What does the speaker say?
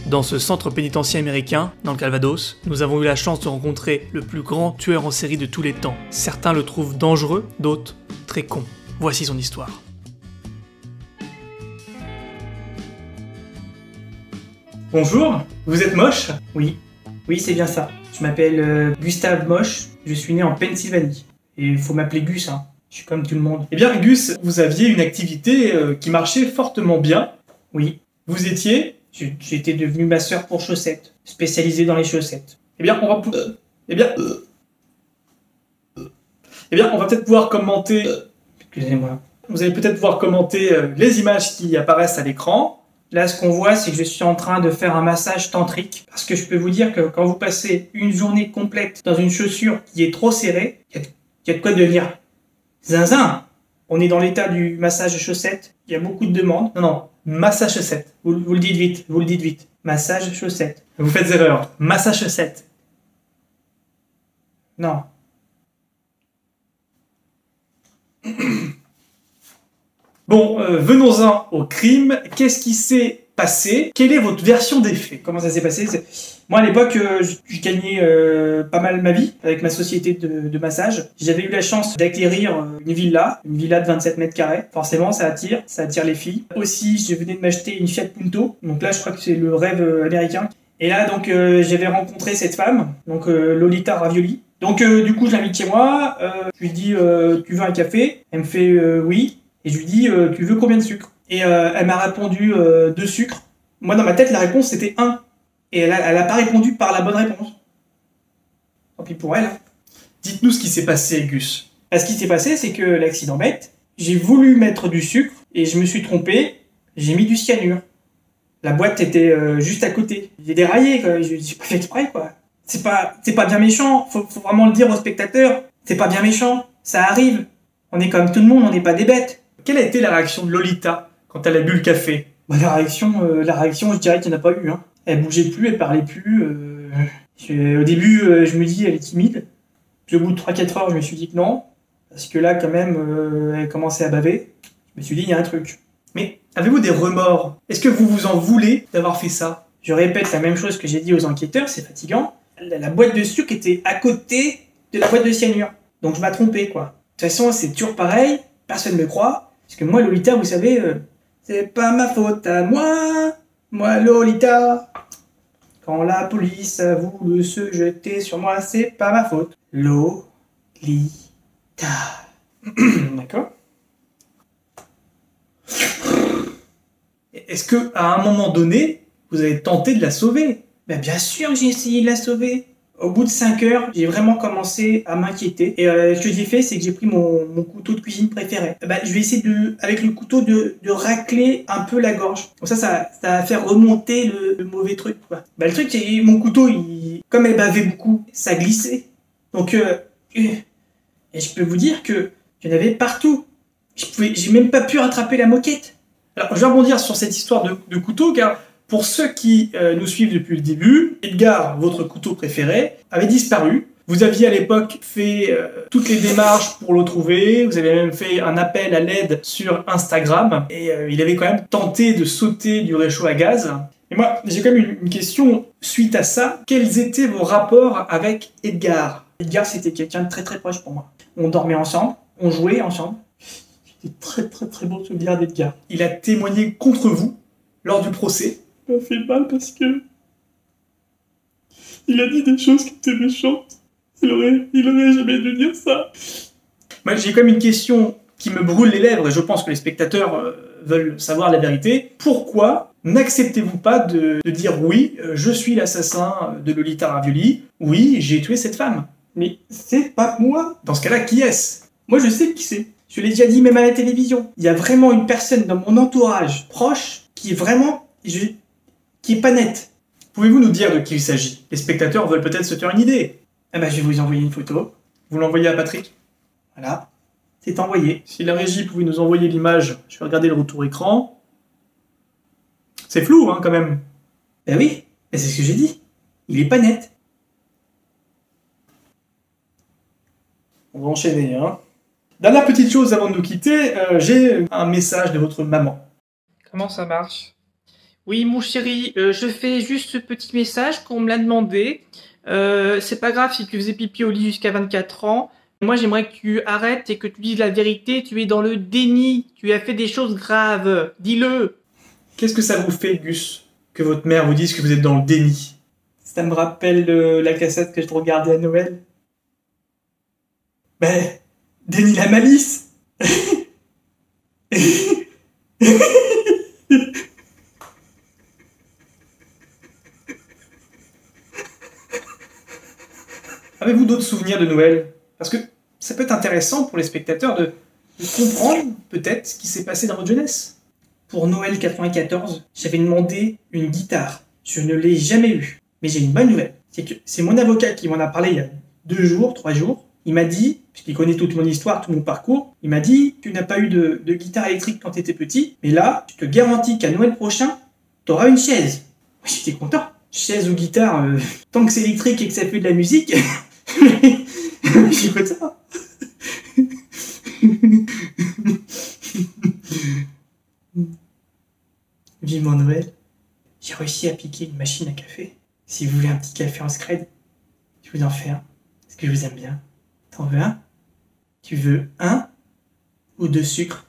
Dans ce centre pénitentiaire américain, dans le Calvados, nous avons eu la chance de rencontrer le plus grand tueur en série de tous les temps. Certains le trouvent dangereux, d'autres très con. Voici son histoire. Bonjour, vous êtes moche? Oui, c'est bien ça. Je m'appelle Gustave Moche, je suis né en Pennsylvanie. Et il faut m'appeler Gus, hein. Je suis comme tout le monde. Eh bien, Gus, vous aviez une activité qui marchait fortement bien. Oui. Vous étiez? J'étais devenu masseur pour chaussettes, spécialisé dans les chaussettes. Eh bien, on va peut-être pouvoir commenter... Excusez-moi. Vous allez peut-être pouvoir commenter les images qui apparaissent à l'écran. Là, ce qu'on voit, c'est que je suis en train de faire un massage tantrique. Parce que je peux vous dire que quand vous passez une journée complète dans une chaussure qui est trop serrée, il y a de quoi devenir zinzin. On est dans l'état du massage de chaussettes. Il y a beaucoup de demandes. Non, massage chaussette. Vous le dites vite. Massage chaussettes. Vous faites erreur. Massage chaussette. Non. Bon, venons-en au crime. Qu'est-ce qui s'est passé? Quelle est votre version des faits? Comment ça s'est passé? Moi, à l'époque, je gagnais pas mal ma vie avec ma société de massage. J'avais eu la chance d'acquérir une villa de 27 mètres carrés. Forcément, ça attire les filles. Aussi, je venais de m'acheter une Fiat Punto. Donc là, je crois que c'est le rêve américain. Et là, donc, j'avais rencontré cette femme, donc Lolita Ravioli. Donc, du coup, je l'invite chez moi. Je lui dis, tu veux un café? Elle me fait oui. Et je lui dis, tu veux combien de sucre? Et elle m'a répondu 2 sucres. Moi, dans ma tête, la réponse, c'était 1. Et elle a pas répondu par la bonne réponse. Tant pis pour elle. Dites-nous ce qui s'est passé, Gus. Ce qui s'est passé, c'est que l'accident bête, j'ai voulu mettre du sucre et je me suis trompé, j'ai mis du cyanure. La boîte était juste à côté. J'ai déraillé, quoi. J'ai pas fait exprès, quoi. C'est pas bien méchant, faut vraiment le dire aux spectateurs. C'est pas bien méchant, ça arrive. On est comme tout le monde, on n'est pas des bêtes. Quelle a été la réaction de Lolita quand elle a bu le café? Bah, la réaction, je dirais qu'il n'y en a pas eu. Hein. Elle bougeait plus, elle parlait plus. Au début, je me dis, elle est timide. Puis au bout de 3-4 heures, je me suis dit que non. Parce que là, quand même, elle commençait à baver. Je me suis dit, il y a un truc. Mais avez-vous des remords? Est-ce que vous vous en voulez d'avoir fait ça? Je répète la même chose que j'ai dit aux enquêteurs, c'est fatigant. La boîte de sucre était à côté de la boîte de cyanure. Donc je m'ai trompé, quoi. De toute façon, c'est toujours pareil. Personne ne me croit. Parce que moi, Lolita, vous savez, c'est pas ma faute à moi. Moi, Lolita. Quand la police a voulu se jeter sur moi, c'est pas ma faute. Lolita. D'accord. Est-ce que à un moment donné, vous avez tenté de la sauver? Ben bien sûr que j'ai essayé de la sauver. Au bout de 5 heures, j'ai vraiment commencé à m'inquiéter. Et ce que j'ai fait, c'est que j'ai pris mon couteau de cuisine préféré. Je vais essayer avec le couteau de racler un peu la gorge. Comme ça va faire remonter le mauvais truc, quoi. Le truc, c'est que mon couteau, comme elle bavait beaucoup, ça glissait. Donc, et je peux vous dire que il y en avait partout. J'ai même pas pu rattraper la moquette. Alors, je vais rebondir sur cette histoire de couteau, car pour ceux qui nous suivent depuis le début, Edgar, votre couteau préféré, avait disparu. Vous aviez à l'époque fait toutes les démarches pour le trouver, vous avez même fait un appel à l'aide sur Instagram, et il avait quand même tenté de sauter du réchaud à gaz. Et moi, j'ai quand même une question suite à ça. Quels étaient vos rapports avec Edgar? Edgar, c'était quelqu'un de très très proche pour moi. On dormait ensemble, on jouait ensemble. J'ai des très très très bons souvenirs d'Edgar. Il a témoigné contre vous lors du procès. Ça m'a fait mal parce que il a dit des choses qui étaient méchantes. Il aurait jamais dû dire ça. Moi, j'ai quand même une question qui me brûle les lèvres et je pense que les spectateurs veulent savoir la vérité. Pourquoi n'acceptez-vous pas de dire oui, je suis l'assassin de Lolita Ravioli, oui, j'ai tué cette femme? Mais c'est pas moi. Dans ce cas-là, qui est-ce? Moi, je sais qui c'est. Je l'ai déjà dit même à la télévision. Il y a vraiment une personne dans mon entourage proche qui est vraiment... qui est pas nette. Pouvez-vous nous dire de qui il s'agit? Les spectateurs veulent peut-être se faire une idée. Je vais vous envoyer une photo. Vous l'envoyez à Patrick? Voilà. C'est envoyé. Si la régie pouvait nous envoyer l'image, je vais regarder le retour écran. C'est flou, hein, quand même. Oui, mais c'est ce que j'ai dit. Il est pas net. On va enchaîner, hein. Dernière petite chose avant de nous quitter, j'ai un message de votre maman. Comment ça marche? Oui, mon chéri, je fais juste ce petit message qu'on me l'a demandé. C'est pas grave si tu faisais pipi au lit jusqu'à 24 ans. Moi, j'aimerais que tu arrêtes et que tu dises la vérité. Tu es dans le déni. Tu as fait des choses graves. Dis-le. Qu'est-ce que ça vous fait, Gus, que votre mère vous dise que vous êtes dans le déni? Ça me rappelle la cassette que je regardais à Noël. Ben, déni la malice. Avez-vous d'autres souvenirs de Noël? Parce que ça peut être intéressant pour les spectateurs de comprendre peut-être ce qui s'est passé dans votre jeunesse. Pour Noël 94, j'avais demandé une guitare. Je ne l'ai jamais eue. Mais j'ai une bonne nouvelle. C'est que c'est mon avocat qui m'en a parlé il y a 2 jours, 3 jours. Il m'a dit, puisqu'il connaît toute mon histoire, tout mon parcours, il m'a dit, tu n'as pas eu de guitare électrique quand tu étais petit, mais là, je te garantis qu'à Noël prochain, tu auras une chaise. Moi, j'étais content. Chaise ou guitare, tant que c'est électrique et que ça fait de la musique, j'écoute ça. Vivement Noël. J'ai réussi à piquer une machine à café. Si vous voulez un petit café en scred, je vous en fais un. Parce que je vous aime bien. T'en veux un? Tu veux 1 ou 2 sucres?